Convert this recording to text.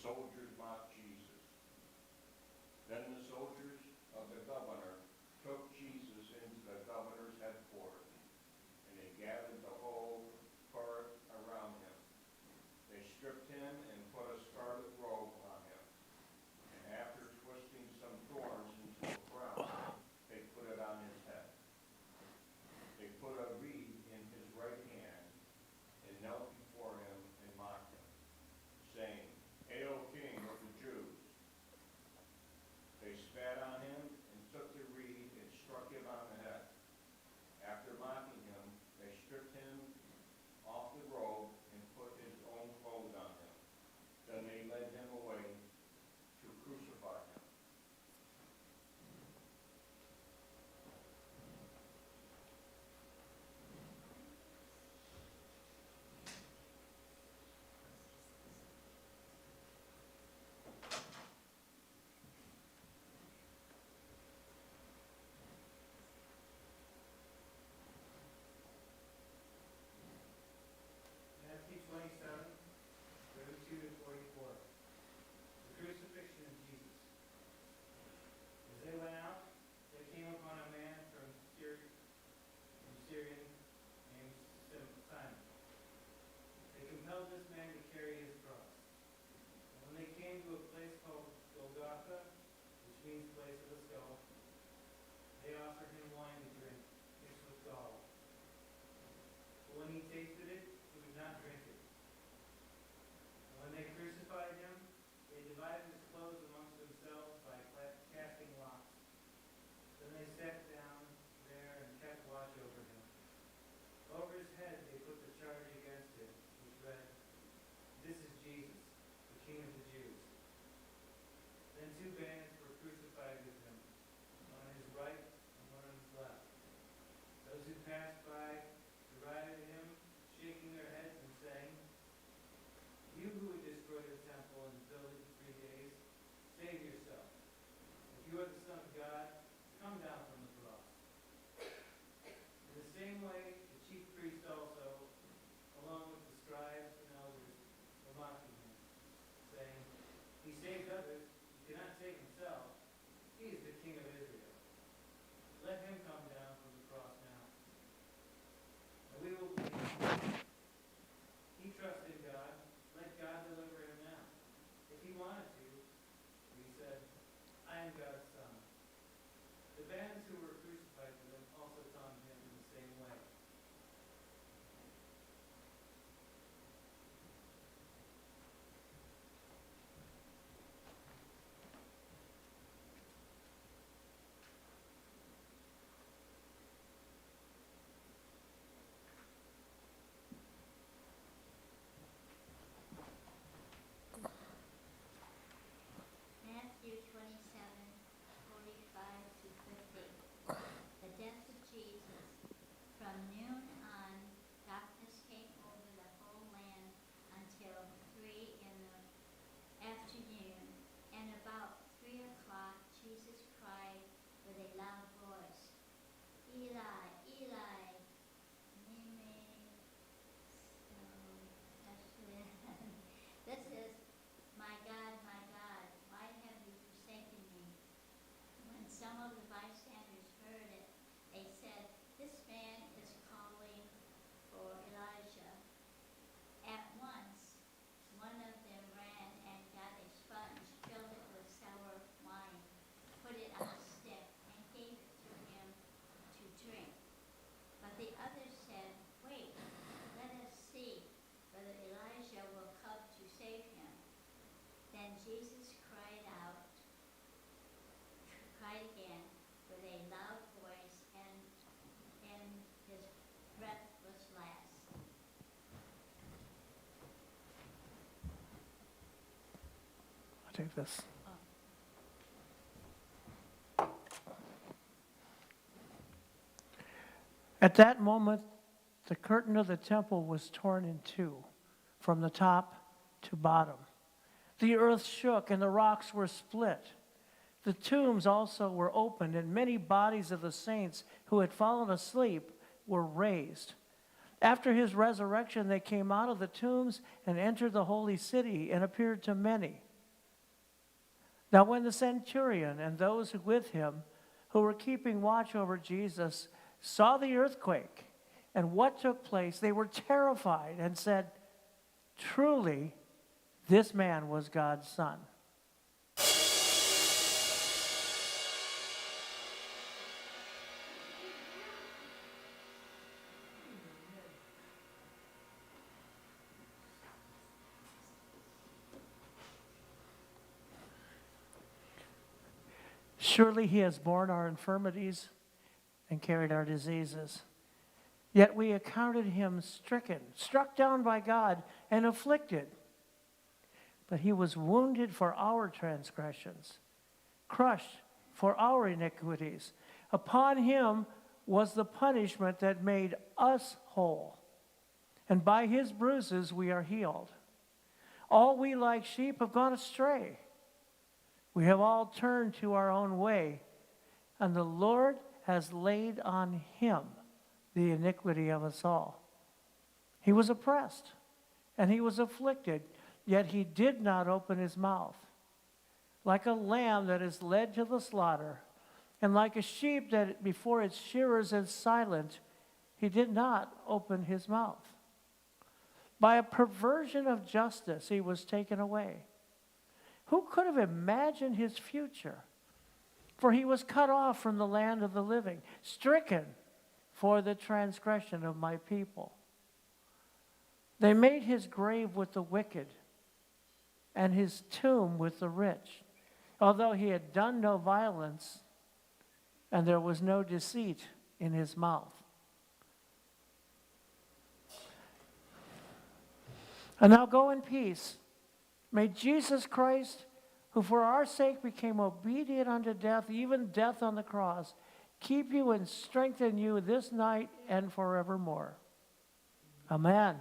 soldiers mocked Jesus. Then the soldiers of the governor took Jesus into the governor's headquarters, and they gathered the whole court around him. They stripped him and put a scarlet robe on him, and after twisting some thorns into a crown, they put it on his head. They put a reed in his right hand and knelt before him and mocked him, saying, "Hail, King of the Jews!" They spat on him and took the reed and struck him on the head. After mocking him, they stripped him off the robe and put his own clothes on him. Then they led him away to crucify him. Matthew 27, 32 to 44. The crucifixion of Jesus. As they went out, they came upon a man from Syrian named Simon. They compelled this man to carry his cross. And when they came to a place called Golgotha, which means place of the skull, they offered him wine to drink, mixed with gall. But when he tasted it, he would not drink it. And when they crucified him, they divided his clothes amongst themselves by casting lots. Then they sat down there and kept watch over him. Over his head they put the charge against him, which read, "This is Jesus, the King of the Jews." Then two bandits were crucified with him, one on his right and one on his left. Those who passed by derided him, shaking their heads and saying, "You who would destroy the temple and build it in 3 days, save yourself. If you are the Son of God, come down from the cross." In the same way, the chief priests also, along with the scribes and elders, were mocking him, saying, "He saved others, he cannot save himself. He is the King of Israel. Let him come down from the cross now, and we will believe. He trusts in God. Let God deliver him now. If he wanted to," he said, "I am God's son." The bandits who were crucified with him also taunted him in the same way. Matthew 27, 45 to 50. The death of Jesus. From noon on, darkness came over the whole land until 3 in the afternoon. And about 3 o'clock, Jesus cried with a loud voice, "Eli, Eli, lema sabachthani." This is, my God, why have you forsaken me?" When some of the bystanders heard it, they said, "This man is calling for Elijah." At once, one of them ran and got a sponge, filled it with sour wine, put it on a stick, and gave it to him to drink. But the others said, "Wait, let us see whether Elijah will come to save him." Then Jesus cried again with a loud voice, and his breath was last. I'll take this. At that moment, the curtain of the temple was torn in two, from the top to bottom. The earth shook and the rocks were split. The tombs also were opened, and many bodies of the saints who had fallen asleep were raised. After his resurrection, they came out of the tombs and entered the holy city and appeared to many. Now when the centurion and those with him who were keeping watch over Jesus saw the earthquake and what took place, they were terrified and said, "Truly, this man was God's Son." Surely he has borne our infirmities and carried our diseases. Yet we accounted him stricken, struck down by God, and afflicted. But he was wounded for our transgressions, crushed for our iniquities. Upon him was the punishment that made us whole, and by his bruises we are healed. All we like sheep have gone astray. We have all turned to our own way, and the Lord has laid on him the iniquity of us all. He was oppressed, and he was afflicted, yet he did not open his mouth. Like a lamb that is led to the slaughter, and like a sheep that before its shearers is silent, he did not open his mouth. By a perversion of justice he was taken away. Who could have imagined his future? For he was cut off from the land of the living, stricken for the transgression of my people. They made his grave with the wicked and his tomb with the rich, although he had done no violence and there was no deceit in his mouth. And now go in peace. May Jesus Christ, who for our sake became obedient unto death, even death on the cross, keep you and strengthen you this night and forevermore. Amen.